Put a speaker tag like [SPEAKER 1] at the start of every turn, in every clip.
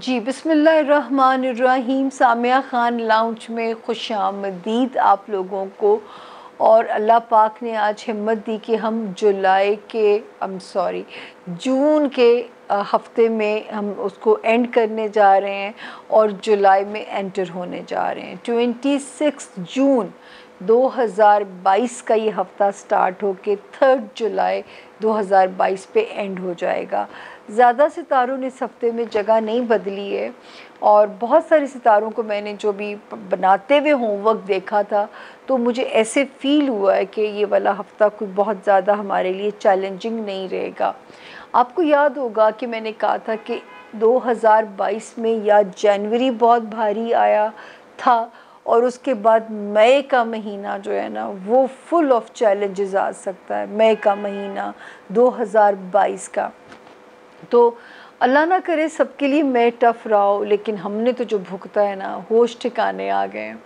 [SPEAKER 1] जी, बिस्मिल्लाहिर्रहमानिर्रहीम। सामिया ख़ान लाउंज में खुशामदीद आप लोगों को। और अल्लाह पाक ने आज हिम्मत दी कि हम जून के हफ़्ते में हम उसको एंड करने जा रहे हैं और जुलाई में एंटर होने जा रहे हैं। 26 जून 2022 का ये हफ़्ता स्टार्ट हो के 3 जुलाई 2022 पे एंड हो जाएगा। ज़्यादा सितारों ने इस हफ़्ते में जगह नहीं बदली है और बहुत सारे सितारों को मैंने जो भी बनाते हुए होमवर्क देखा था तो मुझे ऐसे फ़ील हुआ है कि ये वाला हफ़्ता कोई बहुत ज़्यादा हमारे लिए चैलेंजिंग नहीं रहेगा। आपको याद होगा कि मैंने कहा था कि 2022 में या जनवरी बहुत भारी आया था और उसके बाद मई का महीना जो है ना वो फुल ऑफ चैलेंजेस आ सकता है। मई का महीना 2022 का, तो अल्लाह ना करे सबके लिए मई टफ़ रहा हो, लेकिन हमने तो जो भुगता है ना होश ठिकाने आ गए हैं।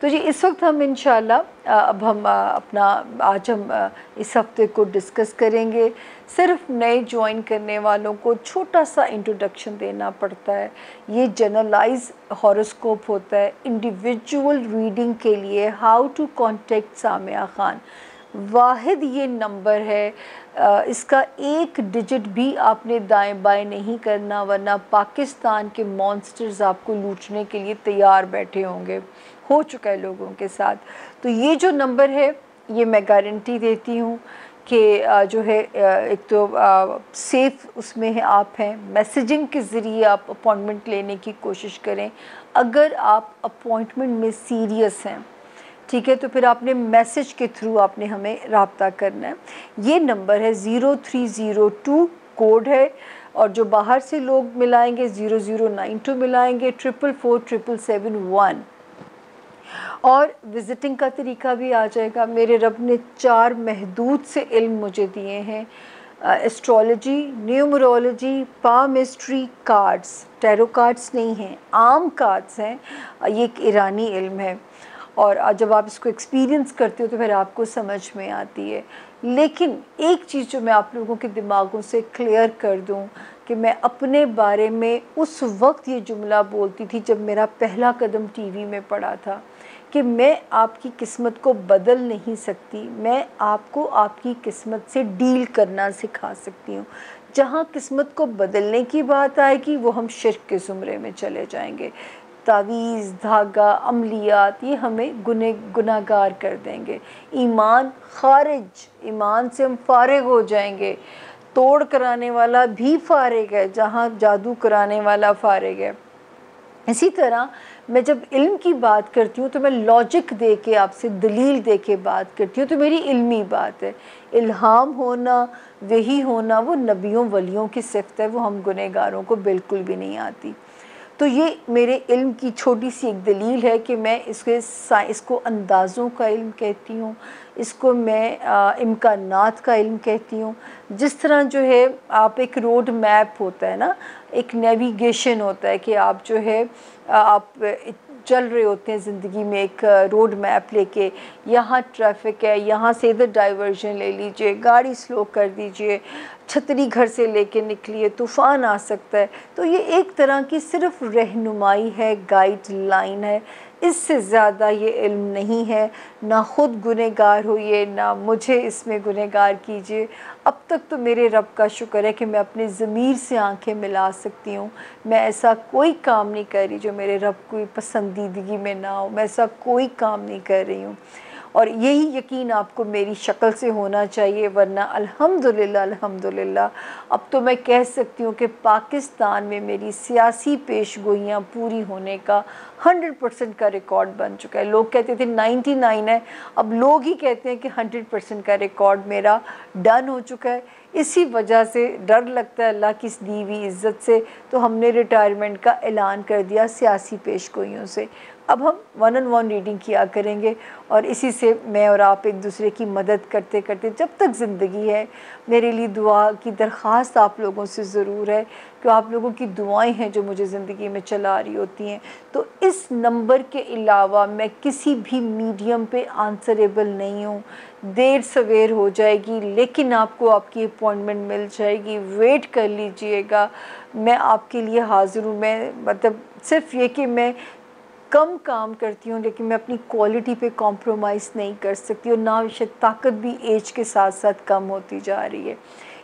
[SPEAKER 1] तो जी इस वक्त हम इंशाल्लाह अब हम अपना आज हम इस हफ़्ते को डिस्कस करेंगे। सिर्फ नए ज्वाइन करने वालों को छोटा सा इंट्रोडक्शन देना पड़ता है। ये जनरलाइज हॉरोस्कोप होता है इंडिविजुअल रीडिंग के लिए। How to contact Samiya Khan Wahid ये नंबर है। इसका एक डिजिट भी आपने दाएं बाएं नहीं करना, वरना पाकिस्तान के मॉन्स्टर्स आपको लूटने के लिए तैयार बैठे होंगे। हो चुका है लोगों के साथ। तो ये जो नंबर है ये मैं गारंटी देती हूँ कि जो है एक तो सेफ़ उसमें है आप हैं। मैसेजिंग के ज़रिए आप अपॉइंटमेंट लेने की कोशिश करें। अगर आप अपॉइंटमेंट में सीरियस हैं, ठीक है, तो फिर आपने मैसेज के थ्रू आपने हमें रब्ता करना है। ये नंबर है 0302 कोड है, और जो बाहर से लोग मिलाएंगे 0092 मिलाएंगे 444771। और विज़िटिंग का तरीका भी आ जाएगा। मेरे रब ने 4 महदूद से इल्म मुझे दिए हैं। Astrology, numerology, palmistry, cards. Tarot cards नहीं हैं, आम कार्ड्स हैं। ये एक ईरानी इल्म है और जब आप इसको एक्सपीरियंस करते हो तो फिर आपको समझ में आती है। लेकिन एक चीज़ जो मैं आप लोगों के दिमागों से क्लियर कर दूं कि मैं अपने बारे में उस वक्त ये जुमला बोलती थी जब मेरा पहला कदम टीवी में पड़ा था कि मैं आपकी किस्मत को बदल नहीं सकती, मैं आपको आपकी किस्मत से डील करना सिखा सकती हूँ। जहाँ किस्मत को बदलने की बात आएगी वो हम शिर्क के ज़ुमरे में चले जाएंगे। तावीज़, धागा, अमलियात ये हमें गुनाहगार कर देंगे। ईमान खारिज, ईमान से हम फारिग हो जाएंगे। तोड़ कराने वाला भी फारिग है जहाँ जादू कराने वाला फारिग है। इसी तरह मैं जब इल्म की बात करती हूँ तो मैं लॉजिक दे के आपसे दलील दे के बात करती हूँ, तो मेरी इल्मी बात है। इल्हाम होना, वही होना वो नबियों वलियों की सिफ़त है, वो हम गुनहगारों को बिल्कुल भी नहीं आती। तो ये मेरे इल्म की छोटी सी एक दलील है कि मैं इसको अंदाज़ों का इल्म कहती हूँ, इसको मैं इम्कानात का इल्म कहती हूँ। जिस तरह जो है आप एक रोड मैप होता है ना, एक नेविगेशन होता है कि आप जो है आप चल रहे होते हैं ज़िंदगी में एक रोड मैप लेके, यहाँ ट्रैफिक है, यहाँ से इधर डाइवर्जन ले लीजिए, गाड़ी स्लो कर दीजिए, छतरी घर से लेके निकलिए, तूफ़ान आ सकता है। तो ये एक तरह की सिर्फ रहनुमाई है, गाइडलाइन है, इससे ज़्यादा ये इल्म नहीं है। ना ख़ुद गुनहगार होइए, ना मुझे इसमें गुनहगार कीजिए। अब तक तो मेरे रब का शुक्र है कि मैं अपने ज़मीर से आंखें मिला सकती हूँ। मैं ऐसा कोई काम नहीं कर रही जो मेरे रब की पसंदीदगी में ना हो, मैं ऐसा कोई काम नहीं कर रही हूँ। और यही यकीन आपको मेरी शक्ल से होना चाहिए, वरना अल्हम्दुलिल्लाह अल्हम्दुलिल्लाह अब तो मैं कह सकती हूँ कि पाकिस्तान में मेरी सियासी पेशगोइयाँ पूरी होने का 100% का रिकॉर्ड बन चुका है। लोग कहते थे 99 है, अब लोग ही कहते हैं कि 100% का रिकॉर्ड मेरा डन हो चुका है। इसी वजह से डर लगता है अल्लाह की दी हुई इज़्ज़त से, तो हमने रिटायरमेंट का ऐलान कर दिया सियासी पेशगोइयों से। अब हम 1-on-1 रीडिंग किया करेंगे और इसी से मैं और आप एक दूसरे की मदद करते करते जब तक ज़िंदगी है। मेरे लिए दुआ की दरख्वास्त आप लोगों से ज़रूर है कि आप लोगों की दुआएं हैं जो मुझे ज़िंदगी में चला रही होती हैं। तो इस नंबर के अलावा मैं किसी भी मीडियम पे आंसरेबल नहीं हूँ। देर सवेर हो जाएगी, लेकिन आपको आपकी अपॉइंटमेंट मिल जाएगी। वेट कर लीजिएगा, मैं आपके लिए हाज़िर हूँ। मैं मतलब सिर्फ ये कि मैं कम काम करती हूँ, लेकिन मैं अपनी क्वालिटी पे कॉम्प्रोमाइज़ नहीं कर सकती, और ना शायद ताकत भी एज के साथ साथ कम होती जा रही है।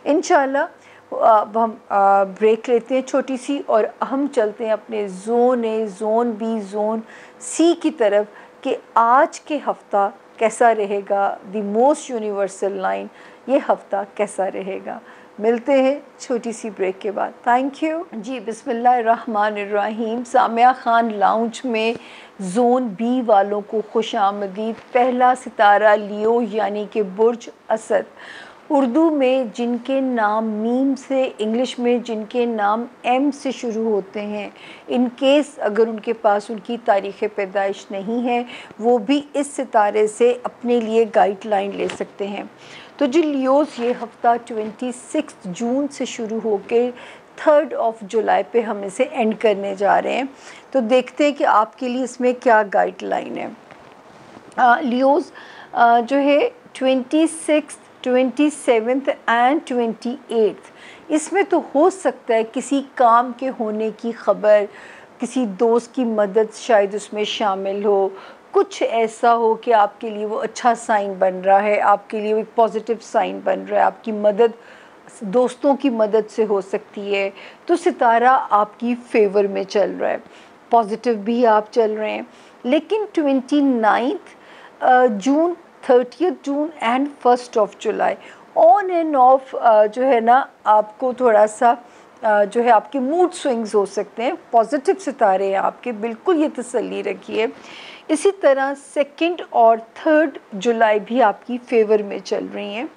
[SPEAKER 1] इंशाल्लाह अब हम ब्रेक लेते हैं छोटी सी, और हम चलते हैं अपने ज़ोन ए, ज़ोन बी, ज़ोन सी की तरफ कि आज के हफ़्ता कैसा रहेगा, द मोस्ट यूनिवर्सल लाइन, ये हफ़्ता कैसा रहेगा। मिलते हैं छोटी सी ब्रेक के बाद। थैंक यू जी। बिस्मिल्लाहिर्रहमानिर्रहीम। सामिया खान लाउंज में ज़ोन बी वालों को खुश आमदीद। पहला सितारा लियो यानी कि बुर्ज असद, उर्दू में जिनके नाम मीम से, इंग्लिश में जिनके नाम एम से शुरू होते हैं, इन केस अगर उनके पास उनकी तारीख़ पैदाइश नहीं है, वो भी इस सितारे से अपने लिए गाइडलाइन ले सकते हैं। तो जी लियोस ये हफ़्ता 26 जून से शुरू होकर 3 जुलाई पे हम इसे एंड करने जा रहे हैं। तो देखते हैं कि आपके लिए इसमें क्या गाइडलाइन है। लियोस जो है 26, 27 एंड 28, इसमें तो हो सकता है किसी काम के होने की ख़बर, किसी दोस्त की मदद शायद उसमें शामिल हो, कुछ ऐसा हो कि आपके लिए वो अच्छा साइन बन रहा है, आपके लिए वो एक पॉजिटिव साइन बन रहा है, आपकी मदद दोस्तों की मदद से हो सकती है। तो सितारा आपकी फेवर में चल रहा है, पॉजिटिव भी आप चल रहे हैं। लेकिन 29 June, 30 June and 1 July on and off जो है ना, आपको थोड़ा सा जो है आपके मूड स्विंग्स हो सकते हैं। पॉजिटिव सितारे हैं आपके, बिल्कुल ये तसल्ली रखिए। इसी तरह 2 और 3 जुलाई भी आपकी फेवर में चल रही हैं।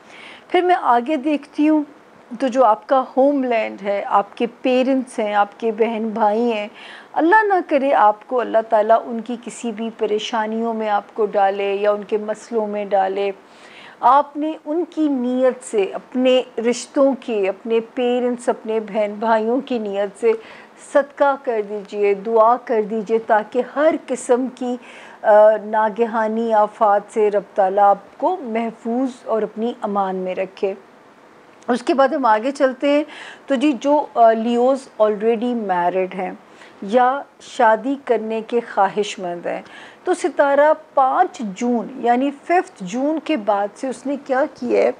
[SPEAKER 1] फिर मैं आगे देखती हूँ तो जो आपका होमलैंड है, आपके पेरेंट्स हैं, आपके बहन भाई हैं, अल्लाह ना करे आपको अल्लाह ताला उनकी किसी भी परेशानियों में आपको डाले या उनके मसलों में डाले। आपने उनकी नीयत से, अपने रिश्तों की, अपने पेरेंट्स, अपने बहन भाइयों की नीयत से सदका कर दीजिए, दुआ कर दीजिए, ताकि हर किस्म की नागहानी आफात से रब ताला आपको महफूज और अपनी अमान में रखे। उसके बाद हम आगे चलते हैं। तो जी जो लियोस ऑलरेडी मैरिड हैं या शादी करने के ख्वाहिशमंद हैं, तो सितारा 5 जून यानी 5 जून के बाद से उसने क्या किया है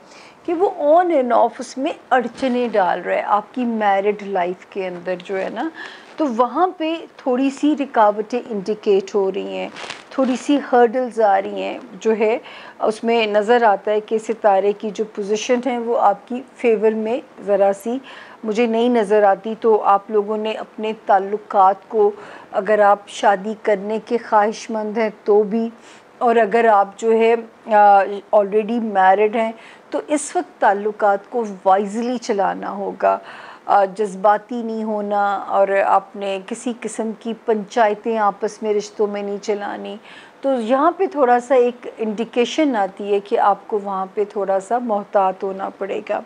[SPEAKER 1] कि वो ऑन एंड ऑफ उसमें अड़चने डाल रहा है आपकी मैरिड लाइफ के अंदर जो है ना। तो वहाँ पे थोड़ी सी रुकावटें इंडिकेट हो रही हैं, थोड़ी सी हर्डल्स आ रही हैं, जो है उसमें नज़र आता है कि सितारे की जो पोजीशन है वो आपकी फेवर में ज़रा सी मुझे नहीं नज़र आती। तो आप लोगों ने अपने ताल्लुकात को, अगर आप शादी करने के ख्वाहिशमंद हैं तो भी, और अगर आप जो है ऑलरेडी मैरिड हैं, तो इस वक्त ताल्लुकात को वाइजली चलाना होगा, जज्बाती नहीं होना, और आपने किसी किस्म की पंचायतें आपस में रिश्तों में नहीं चलानी। तो यहाँ पे थोड़ा सा एक इंडिकेशन आती है कि आपको वहाँ पे थोड़ा सा मोहतात होना पड़ेगा।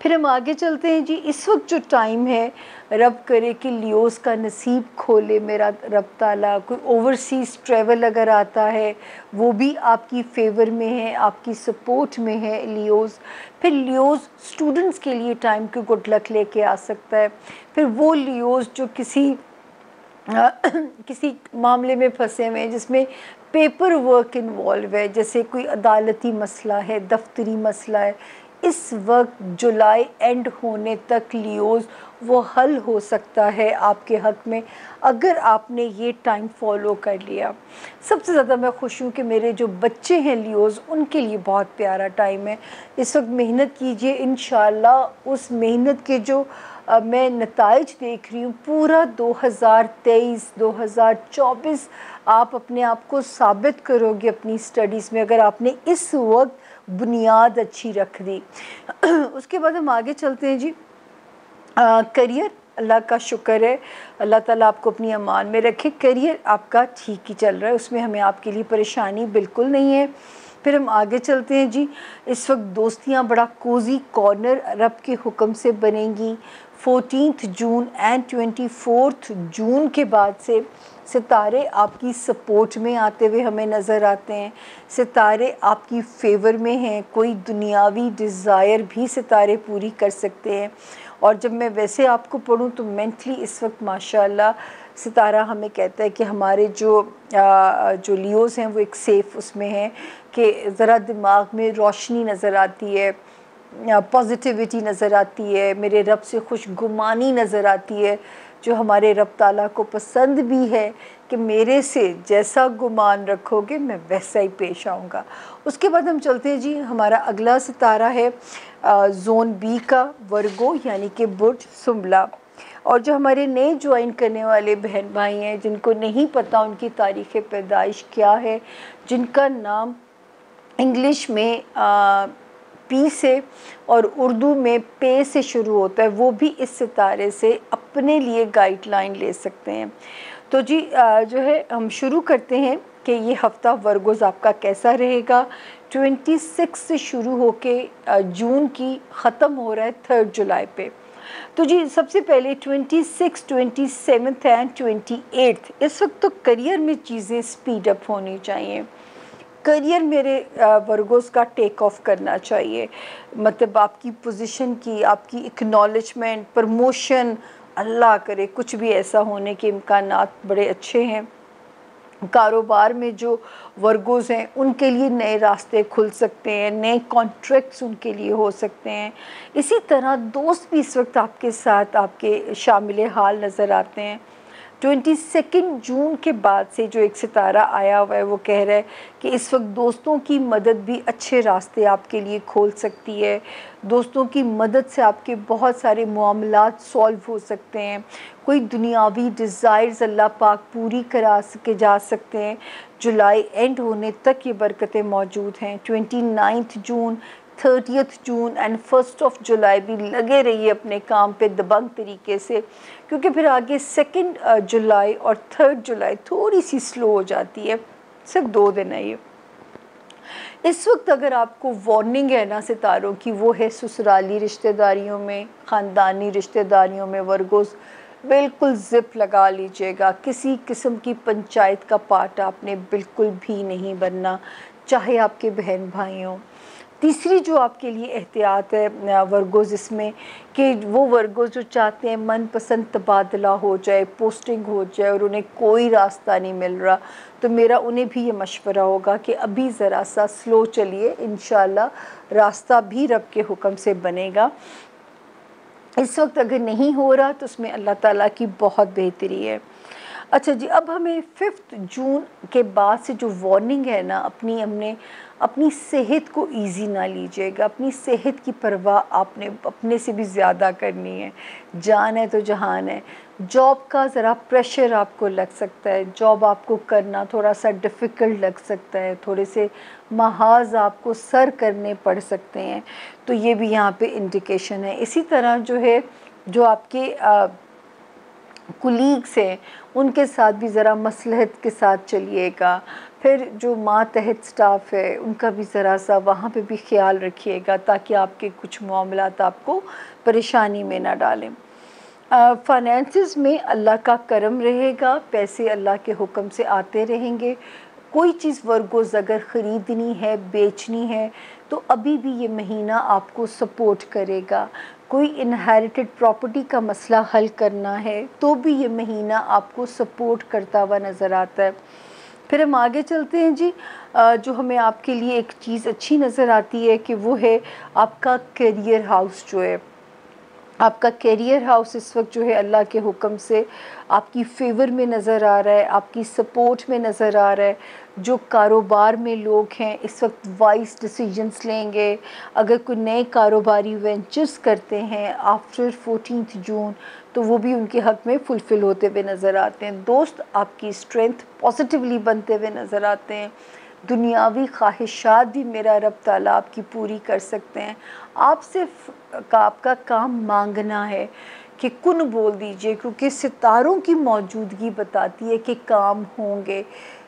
[SPEAKER 1] फिर हम आगे चलते हैं जी। इस वक्त जो टाइम है, रब करे कि लियोस का नसीब खोले मेरा रब ताला। कोई ओवरसीज़ ट्रैवल अगर आता है वो भी आपकी फेवर में है, आपकी सपोर्ट में है लियोस। फिर लियोस स्टूडेंट्स के लिए टाइम की गुड लक लेके आ सकता है। फिर वो लियोस जो किसी मामले में फंसे हुए हैं जिसमें पेपर वर्क इन्वॉल्व है, जैसे कोई अदालती मसला है, दफ्तरी मसला है, इस वक्त जुलाई एंड होने तक लियोस वो हल हो सकता है आपके हक़ में, अगर आपने ये टाइम फॉलो कर लिया। सबसे ज़्यादा मैं खुश हूँ कि मेरे जो बच्चे हैं लियोस, उनके लिए बहुत प्यारा टाइम है। इस वक्त मेहनत कीजिए, इंशाल्लाह उस मेहनत के जो मैं नताइज देख रही हूँ, पूरा 2023 2024 आप अपने आप को साबित करोगे अपनी स्टडीज़ में, अगर आपने इस वक्त बुनियाद अच्छी रख दी। उसके बाद हम आगे चलते हैं जी। करियर, अल्लाह का शुक्र है, अल्लाह ताला आपको अपनी अमान में रखे। करियर आपका ठीक ही चल रहा है, उसमें हमें आपके लिए परेशानी बिल्कुल नहीं है। फिर हम आगे चलते हैं जी। इस वक्त दोस्तियाँ बड़ा कोज़ी कॉर्नर रब के हुक्म से बनेंगी। 14 जून एंड 24 जून के बाद से सितारे आपकी सपोर्ट में आते हुए हमें नज़र आते हैं, सितारे आपकी फेवर में हैं, कोई दुनियावी डिज़ायर भी सितारे पूरी कर सकते हैं। और जब मैं वैसे आपको पढ़ूं तो मेंटली इस वक्त माशाल्लाह सितारा हमें कहता है कि हमारे जो लियोज़ हैं वो एक सेफ़ उसमें हैं कि ज़रा दिमाग में रोशनी नज़र आती है, पॉजिटिविटी नज़र आती है, मेरे रब से खुशगुमानी नज़र आती है, जो हमारे रब ताला को पसंद भी है कि मेरे से जैसा गुमान रखोगे मैं वैसा ही पेश आऊँगा। उसके बाद हम चलते हैं जी, हमारा अगला सितारा है ज़ोन बी का, वर्गो यानी कि बुर्ज सुंबला। और जो हमारे नए ज्वाइन करने वाले बहन भाई हैं जिनको नहीं पता उनकी तारीख़ पैदाइश क्या है, जिनका नाम इंग्लिश में पी से और उर्दू में पे से शुरू होता है, वो भी इस सितारे से अपने लिए गाइडलाइन ले सकते हैं। तो जी जो है हम शुरू करते हैं कि ये हफ़्ता वर्गोज़ आपका कैसा रहेगा। 26 से शुरू होके जून की ख़त्म हो रहा है 3 जुलाई पे। तो जी सबसे पहले 26, 27 एंड 28 इस वक्त तो करियर में चीज़ें स्पीड अप होनी चाहिए। करियर मेरे वर्गोज़ का टेक ऑफ करना चाहिए, मतलब आपकी पोजीशन की, आपकी एक्नॉलेजमेंट, प्रमोशन, अल्लाह करे कुछ भी ऐसा होने के इम्कानात बड़े अच्छे हैं। कारोबार में जो वर्गोज़ हैं उनके लिए नए रास्ते खुल सकते हैं, नए कॉन्ट्रैक्ट्स उनके लिए हो सकते हैं। इसी तरह दोस्त भी इस वक्त आपके साथ आपके शामिल हाल नज़र आते हैं। 22 जून के बाद से जो एक सितारा आया हुआ है वो कह रहा है कि इस वक्त दोस्तों की मदद भी अच्छे रास्ते आपके लिए खोल सकती है। दोस्तों की मदद से आपके बहुत सारे मामलात सॉल्व हो सकते हैं, कोई दुनियावी डिज़ायर्स अल्लाह पाक पूरी करा के जा सकते हैं। जुलाई एंड होने तक ये बरकतें मौजूद हैं। 29 जून, 30 जून एंड 1 जुलाई भी लगे रहिए अपने काम पे दबंग तरीके से, क्योंकि फिर आगे 2 जुलाई और 3 जुलाई थोड़ी सी स्लो हो जाती है, सिर्फ 2 दिन है ये। इस वक्त अगर आपको वार्निंग है ना सितारों की, वो है ससुराली रिश्तेदारियों में, ख़ानदानी रिश्तेदारियों में वर्गोज़ बिल्कुल ज़िप लगा लीजिएगा। किसी किस्म की पंचायत का पार्ट आपने बिल्कुल भी नहीं बनना, चाहे आपके बहन भाई हों। तीसरी जो आपके लिए एहतियात है वर्गोज़ इसमें कि वो वर्गोज़ जो चाहते हैं मनपसंद तबादला हो जाए, पोस्टिंग हो जाए और उन्हें कोई रास्ता नहीं मिल रहा, तो मेरा उन्हें भी ये मशवरा होगा कि अभी ज़रा सा स्लो चलिए, इंशाल्लाह रास्ता भी रब के हुक्म से बनेगा। इस वक्त अगर नहीं हो रहा तो उसमें अल्लाह ताला की बहुत बेहतरी है। अच्छा जी, अब हमें 5 जून के बाद से जो वार्निंग है ना, हमने अपनी सेहत को इजी ना लीजिएगा। अपनी सेहत की परवाह आपने अपने से भी ज़्यादा करनी है। जान है तो जहान है। जॉब का ज़रा प्रेशर आपको लग सकता है, जॉब आपको करना थोड़ा सा डिफ़िकल्ट लग सकता है, थोड़े से महाज आपको सर करने पड़ सकते हैं, तो ये भी यहाँ पे इंडिकेशन है। इसी तरह जो है जो आपके कुलीग्स हैं उनके साथ भी ज़रा मसलहत के साथ चलिएगा। फिर जो मातहत स्टाफ है उनका भी ज़रा सा वहाँ पे भी ख्याल रखिएगा, ताकि आपके कुछ मामलात आपको परेशानी में ना डालें। फाइनेंसिस में अल्लाह का करम रहेगा, पैसे अल्लाह के हुक्म से आते रहेंगे। कोई चीज़ वर्गोज़ अगर ख़रीदनी है, बेचनी है, तो अभी भी ये महीना आपको सपोर्ट करेगा। कोई इनहेरिटेड प्रॉपर्टी का मसला हल करना है तो भी ये महीना आपको सपोर्ट करता हुआ नज़र आता है। फिर हम आगे चलते हैं जी। जो हमें आपके लिए एक चीज़ अच्छी नज़र आती है कि वो है आपका करियर हाउस। जो है आपका करियर हाउस इस वक्त जो है अल्लाह के हुक्म से आपकी फेवर में नज़र आ रहा है, आपकी सपोर्ट में नज़र आ रहा है। जो कारोबार में लोग हैं इस वक्त वाइज डिसीजंस लेंगे। अगर कोई नए कारोबारी वेंचर्स करते हैं आफ्टर 14 जून, तो वो भी उनके हक़ में फुलफ़िल होते हुए नज़र आते हैं। दोस्त आपकी स्ट्रेंथ पॉजिटिवली बनते हुए नज़र आते हैं। दुनियावी ख्वाहिशात भी मेरा रब ताला आपकी पूरी कर सकते हैं। आप सिर्फ आपका काम मांगना है कि कुन बोल दीजिए, क्योंकि सितारों की मौजूदगी बताती है कि काम होंगे।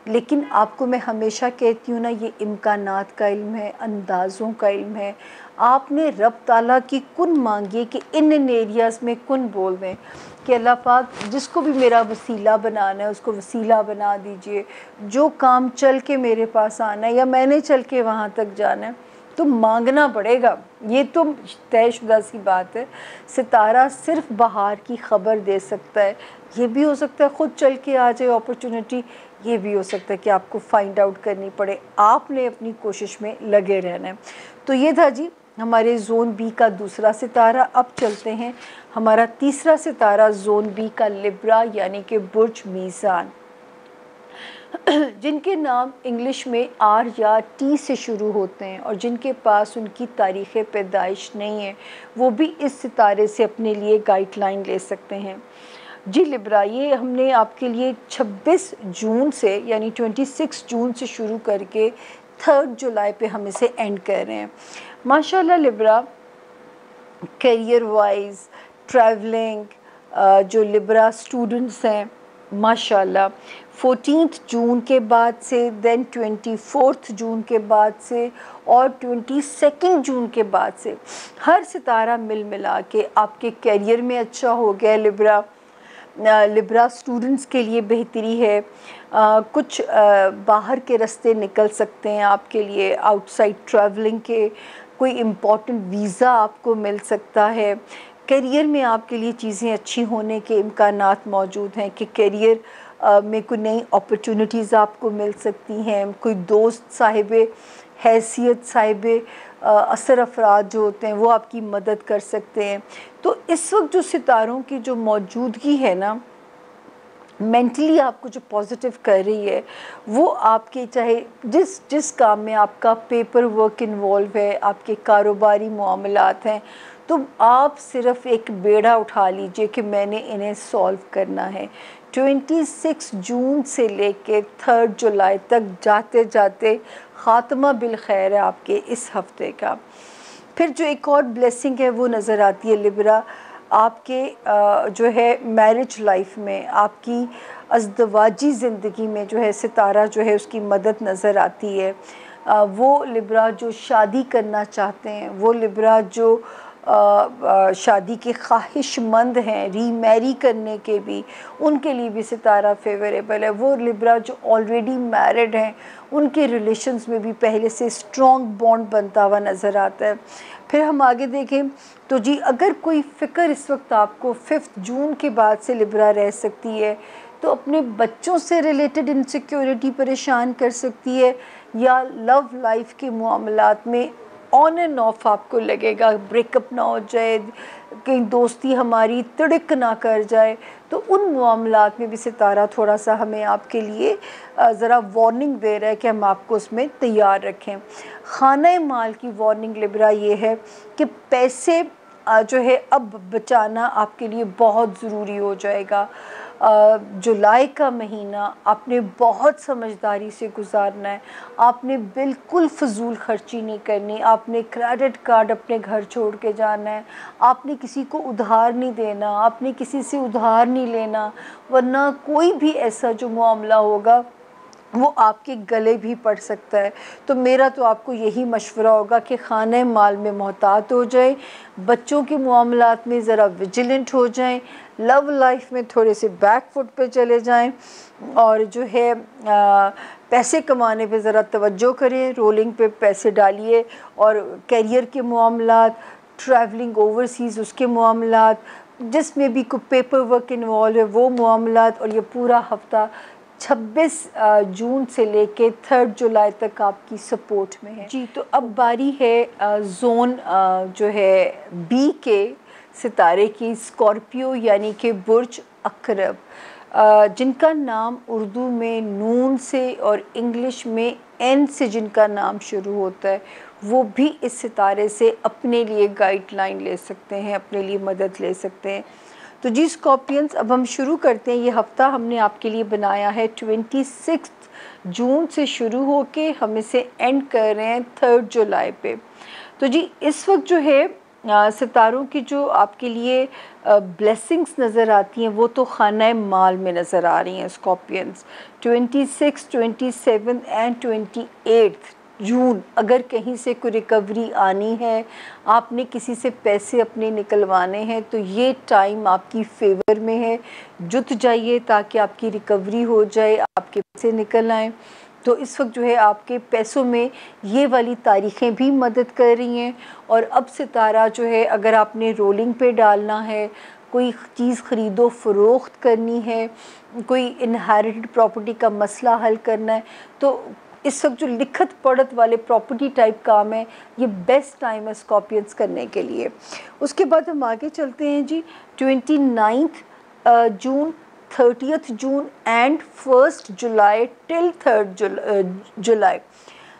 [SPEAKER 1] लेकिन आपको मैं हमेशा कहती हूँ ना, ये इम्कानात का इल्म है, अंदाज़ों का इल्म है। आपने रब ताला की कुन मांगी कि इन एरियाज़ में कुन बोल दें कि अल्लाह पाक जिसको भी मेरा वसीला बनाना है उसको वसीला बना दीजिए, जो काम चल के मेरे पास आना है या मैंने चल के वहाँ तक जाना है तो मांगना पड़ेगा। ये तो तयशुदा सी बात है। सितारा सिर्फ बहार की ख़बर दे सकता है, ये भी हो सकता है ख़ुद चल के आ जाए अपॉर्चुनिटी, ये भी हो सकता है कि आपको फाइंड आउट करनी पड़े, आपने अपनी कोशिश में लगे रहना है। तो ये था जी हमारे जोन बी का दूसरा सितारा। अब चलते हैं हमारा तीसरा सितारा जोन बी का लिब्रा यानी कि बुर्ज मीज़ान, जिनके नाम इंग्लिश में आर या टी से शुरू होते हैं और जिनके पास उनकी तारीख़ पैदाइश नहीं है, वो भी इस सितारे से अपने लिए गाइडलाइन ले सकते हैं। जी लिब्रा, ये हमने आपके लिए 26 जून से यानी 26 जून से शुरू करके 3 जुलाई पे हम इसे एंड कर रहे हैं। माशाल्लाह लिब्रा, करियर वाइज, ट्रैवलिंग, जो लिब्रा स्टूडेंट्स हैं माशाल्लाह 14 जून के बाद से, देन 24 जून के बाद से और 22 जून के बाद से हर सितारा मिल मिला के आपके करियर में अच्छा हो गया। लिब्रा स्टूडेंट्स के लिए बेहतरी है, कुछ बाहर के रास्ते निकल सकते हैं आपके लिए, आउटसाइड ट्रैवलिंग के, कोई इम्पोर्टेंट वीज़ा आपको मिल सकता है। करियर में आपके लिए चीज़ें अच्छी होने के इम्कानात मौजूद हैं कि करियर में कोई नई अपॉर्चुनिटीज़ आपको मिल सकती हैं, कोई दोस्त साहिब हैसियत साहिब असर अफराद जो होते हैं वो आपकी मदद कर सकते हैं। तो इस वक्त जो सितारों की जो मौजूदगी है ना, मेंटली आपको जो पॉजिटिव कर रही है, वो आपके चाहे जिस काम में आपका पेपर वर्क इन्वॉल्व है, आपके कारोबारी मामलात हैं, तो आप सिर्फ एक बेड़ा उठा लीजिए कि मैंने इन्हें सॉल्व करना है। 26 जून से लेके 3 जुलाई तक जाते जाते ख़ात्मा बिल खैर है आपके इस हफ़्ते का। फिर जो एक और ब्लेसिंग है वो नज़र आती है लिब्रा, आपके जो है मैरिज लाइफ में, आपकी अज़दवाजी ज़िंदगी में जो है सितारा जो है उसकी मदद नज़र आती है। वो लिब्रा जो शादी करना चाहते हैं, वो लिब्रा जो शादी के ख्वाहिशमंद हैं, रीमैरी करने के भी, उनके लिए भी सितारा फेवरेबल है। वो लिब्रा जो ऑलरेडी मैरिड हैं, उनके रिलेशंस में भी पहले से स्ट्रॉन्ग बॉन्ड बनता हुआ नज़र आता है। फिर हम आगे देखें तो जी अगर कोई फ़िक्र इस वक्त आपको 5 जून के बाद से लिब्रा रह सकती है, तो अपने बच्चों से रिलेटेड इनसिक्योरिटी परेशान कर सकती है, या लव लाइफ के मामलात में ऑन एंड ऑफ आपको लगेगा ब्रेकअप ना हो जाए, कहीं दोस्ती हमारी तिड़क ना कर जाए, तो उन मामलात में भी सितारा थोड़ा सा हमें आपके लिए ज़रा वार्निंग दे रहा है कि हम आपको उसमें तैयार रखें। खाना माल की वार्निंग लिब्रा ये है कि पैसे जो है अब बचाना आपके लिए बहुत ज़रूरी हो जाएगा। जुलाई का महीना आपने बहुत समझदारी से गुजारना है, आपने बिल्कुल फ़जूल ख़र्ची नहीं करनी, आपने क्रेडिट कार्ड अपने घर छोड़ के जाना है, आपने किसी को उधार नहीं देना, आपने किसी से उधार नहीं लेना, वरना कोई भी ऐसा जो मामला होगा वो आपके गले भी पड़ सकता है। तो मेरा तो आपको यही मशवरा होगा कि खाने माल में मोहतात हो जाए, बच्चों के मामलात में ज़रा विजिलेंट हो जाएं, लव लाइफ में थोड़े से बैक फुट पे चले जाएं, और जो है पैसे कमाने पे ज़रा तवज्जो करें, रोलिंग पे पैसे डालिए, और करियर के मामलात, ट्रैवलिंग ओवरसीज़ उसके मामलात, जिसमें भी कोई पेपर वर्क इन्वॉल्व है वो मामलात, और ये पूरा हफ़्ता 26 जून से लेके 3 जुलाई तक आपकी सपोर्ट में है जी। तो अब बारी है जोन जो है बी के सितारे की, स्कॉर्पियो यानी कि बुर्ज अकरब, जिनका नाम उर्दू में नून से और इंग्लिश में एन से जिनका नाम शुरू होता है, वो भी इस सितारे से अपने लिए गाइडलाइन ले सकते हैं, अपने लिए मदद ले सकते हैं। तो जी स्कॉर्पियंस, अब हम शुरू करते हैं। ये हफ़्ता हमने आपके लिए बनाया है 26 जून से शुरू होके हम इसे एंड कर रहे हैं 3 जुलाई पे। तो जी इस वक्त जो है सितारों की जो आपके लिए ब्लेसिंग्स नज़र आती हैं वो तो खाना माल में नज़र आ रही हैं स्कॉर्पियंस। 26, 27 एंड 28 जून अगर कहीं से कोई रिकवरी आनी है, आपने किसी से पैसे अपने निकलवाने हैं, तो ये टाइम आपकी फेवर में है। जुट जाइए ताकि आपकी रिकवरी हो जाए, आपके पैसे निकल आएँ। तो इस वक्त जो है आपके पैसों में ये वाली तारीखें भी मदद कर रही हैं। और अब सितारा जो है, अगर आपने रोलिंग पे डालना है, कोई चीज़ ख़रीदो फ़रोख्त करनी है, कोई इनहेरिटेड प्रॉपर्टी का मसला हल करना है, तो इस वक्त जो लिखत पढ़त वाले प्रॉपर्टी टाइप काम है, ये बेस्ट टाइम है स्कॉर्पियंस करने के लिए। उसके बाद हम आगे चलते हैं जी। 29 June, 30 June and 1 July till 3 जुलाई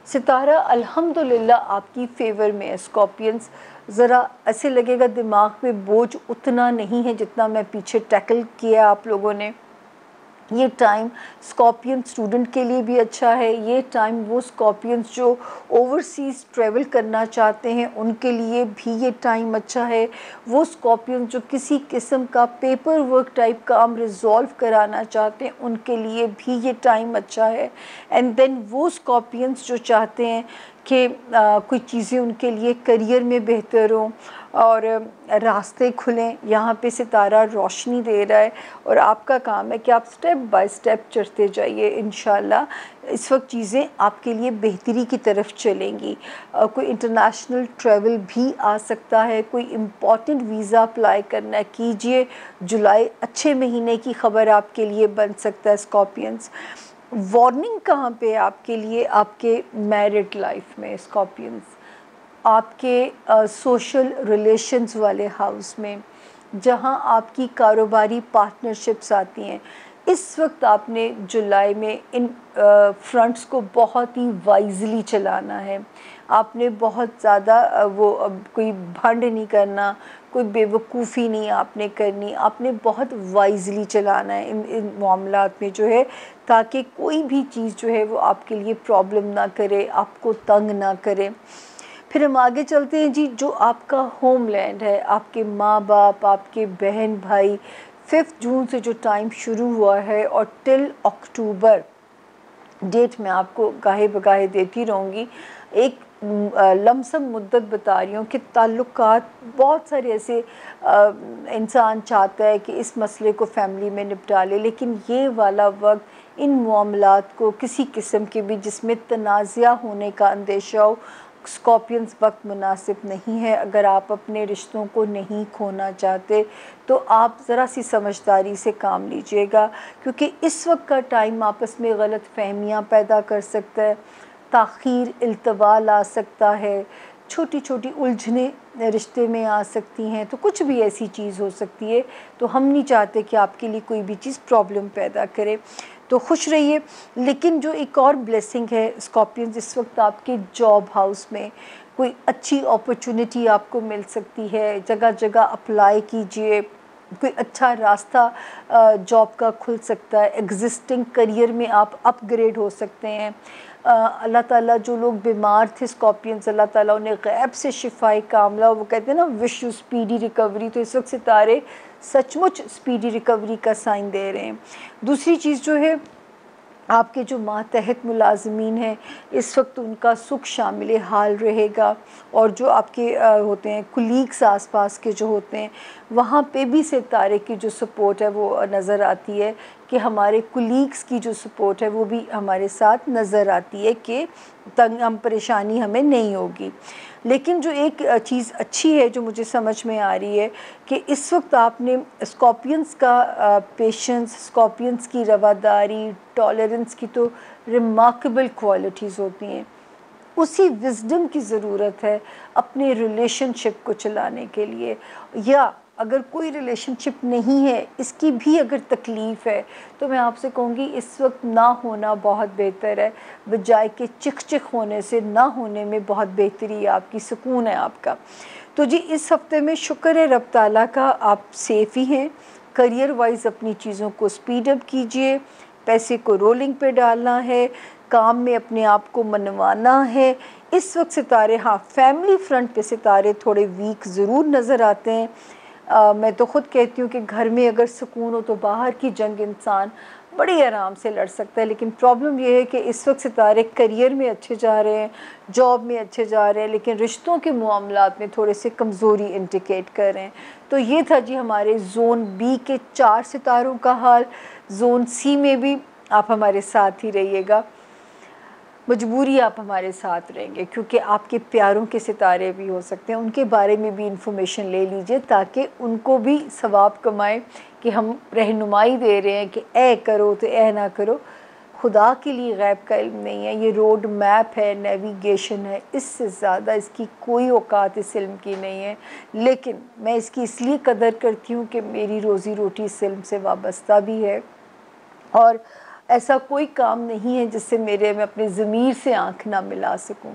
[SPEAKER 1] सितारा अल्हम्दुलिल्लाह आपकी फेवर में है। स्कॉर्पियंस, ज़रा ऐसे लगेगा दिमाग पे बोझ उतना नहीं है जितना मैं पीछे टैकल किया आप लोगों ने। ये टाइम स्कॉर्पियन स्टूडेंट के लिए भी अच्छा है। ये टाइम वो स्कॉर्पियंस जो ओवरसीज़ ट्रैवल करना चाहते हैं उनके लिए भी ये टाइम अच्छा है। वो स्कॉर्पियंस जो किसी किस्म का पेपर वर्क टाइप काम रिजॉल्व कराना चाहते हैं उनके लिए भी ये टाइम अच्छा है। एंड देन वो स्कॉर्पियंस जो चाहते हैं कि कोई चीज़ें उनके लिए करियर में बेहतर हों और रास्ते खुलें, यहाँ पे सितारा रोशनी दे रहा है और आपका काम है कि आप स्टेप बाय स्टेप चढ़ते जाइए। इंशाल्लाह इस वक्त चीज़ें आपके लिए बेहतरी की तरफ चलेंगी। कोई इंटरनेशनल ट्रैवल भी आ सकता है, कोई इम्पॉर्टेंट वीज़ा अप्लाई करना है, कीजिए। जुलाई अच्छे महीने की खबर आपके लिए बन सकता है स्कॉर्पियंस। वार्निंग कहाँ पे आपके लिए? आपके मैरिड लाइफ में स्कॉर्पियंस, आपके सोशल रिलेशंस वाले हाउस में, जहाँ आपकी कारोबारी पार्टनरशिप्स आती हैं। इस वक्त आपने जुलाई में इन फ्रंट्स को बहुत ही वाइजली चलाना है। आपने बहुत ज़्यादा कोई भंड नहीं करना, कोई बेवकूफ़ी नहीं आपने करनी। आपने बहुत वाइजली चलाना है इन मामलात में जो है, ताकि कोई भी चीज़ जो है वो आपके लिए प्रॉब्लम ना करे, आपको तंग ना करे। फिर हम आगे चलते हैं जी। जो आपका होमलैंड है, आपके माँ बाप, आपके बहन भाई, 5 जून से जो टाइम शुरू हुआ है और टिल अक्टूबर, डेट मैं आपको गाहे बगाहे देती रहूँगी। एक लमसम मुद्दत बता रही हूँ कि ताल्लुकात, बहुत सारे ऐसे इंसान चाहता है कि इस मसले को फैमिली में निपटा ले, लेकिन ये वाला वक्त इन मामलात को किसी किस्म के भी जिसमें तनाज़ा होने का अंदेशा हो, स्कॉर्पियंस वक्त मुनासिब नहीं है। अगर आप अपने रिश्तों को नहीं खोना चाहते तो आप ज़रा सी समझदारी से काम लीजिएगा, क्योंकि इस वक्त का टाइम आपस में गलत फहमियाँ पैदा कर सकता है, ताख़ीर, इल्तवाल आ सकता है, छोटी छोटी उलझने रिश्ते में आ सकती हैं। तो कुछ भी ऐसी चीज़ हो सकती है, तो हम नहीं चाहते कि आपके लिए कोई भी चीज़ प्रॉब्लम पैदा करे। तो खुश रहिए। लेकिन जो एक और ब्लेसिंग है स्कॉर्पियंस, इस वक्त आपके जॉब हाउस में कोई अच्छी अपॉर्चुनिटी आपको मिल सकती है। जगह जगह अप्लाई कीजिए, कोई अच्छा रास्ता जॉब का खुल सकता है। एग्जिस्टिंग करियर में आप अपग्रेड हो सकते हैं। अल्लाह ताला, जो लोग बीमार थे स्कॉर्पियंस, अल्लाह ताला उन्हें गैब से शिफाई कामला, वो कहते हैं ना, विश यू स्पीडी रिकवरी। तो इस वक्त सितारे सचमुच स्पीडी रिकवरी का साइन दे रहे हैं। दूसरी चीज़ जो है, आपके जो मातहत मुलाजमीन हैं, इस वक्त उनका सुख शामिल हाल रहेगा। और जो आपके होते हैं कुलीग्स, आसपास के जो होते हैं, वहाँ पे भी सितारे की जो सपोर्ट है वो नज़र आती है कि हमारे कुलीग्स की जो सपोर्ट है वो भी हमारे साथ नज़र आती है कि हम परेशानी हमें नहीं होगी। लेकिन जो एक चीज़ अच्छी है जो मुझे समझ में आ रही है कि इस वक्त आपने स्कॉर्पियंस का पेशेंस, स्कॉर्पियंस की रवादारी, टॉलरेंस की तो रिमार्केबल क्वालिटीज़ होती हैं। उसी विज़डम की ज़रूरत है अपने रिलेशनशिप को चलाने के लिए। या अगर कोई रिलेशनशिप नहीं है, इसकी भी अगर तकलीफ़ है, तो मैं आपसे कहूँगी इस वक्त ना होना बहुत बेहतर है। बजाय के चिक चिक होने से ना होने में बहुत बेहतरी है आपकी, सुकून है आपका। तो जी इस हफ़्ते में शुक्र है रब ताला का, आप सेफ़ ही हैं। करियर वाइज अपनी चीज़ों को स्पीड अप कीजिए, पैसे को रोलिंग पे डालना है, काम में अपने आप को मनवाना है। इस वक्त सितारे, हाँ, फैमिली फ्रंट पे सितारे थोड़े वीक ज़रूर नज़र आते हैं। मैं तो ख़ुद कहती हूँ कि घर में अगर सुकून हो तो बाहर की जंग इंसान बड़ी आराम से लड़ सकता है। लेकिन प्रॉब्लम ये है कि इस वक्त सितारे करियर में अच्छे जा रहे हैं, जॉब में अच्छे जा रहे हैं, लेकिन रिश्तों के मामलात में थोड़े से कमज़ोरी इंडिकेट कर रहे हैं। तो ये था जी हमारे ज़ोन बी के 4 सितारों का हाल। ज़ोन सी में भी आप हमारे साथ ही रहिएगा, मजबूरी आप हमारे साथ रहेंगे क्योंकि आपके प्यारों के सितारे भी हो सकते हैं, उनके बारे में भी इंफॉर्मेशन ले लीजिए ताकि उनको भी सवाब कमाएं कि हम रहनुमाई दे रहे हैं कि ए करो तो ए ना करो। खुदा के लिए गैब का इल्म नहीं है, ये रोड मैप है, नेविगेशन है, इससे ज़्यादा इसकी कोई औकात इस इल्म की नहीं है। लेकिन मैं इसकी इसलिए कदर करती हूँ कि मेरी रोज़ी रोटी इस इल्म से वाबस्ता भी है और ऐसा कोई काम नहीं है जिससे मैं अपने ज़मीर से आँख ना मिला सकूं।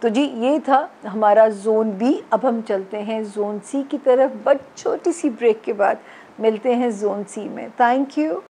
[SPEAKER 1] तो जी ये था हमारा ज़ोन बी। अब हम चलते हैं ज़ोन सी की तरफ, बट छोटी सी ब्रेक के बाद मिलते हैं ज़ोन सी में। Thank you.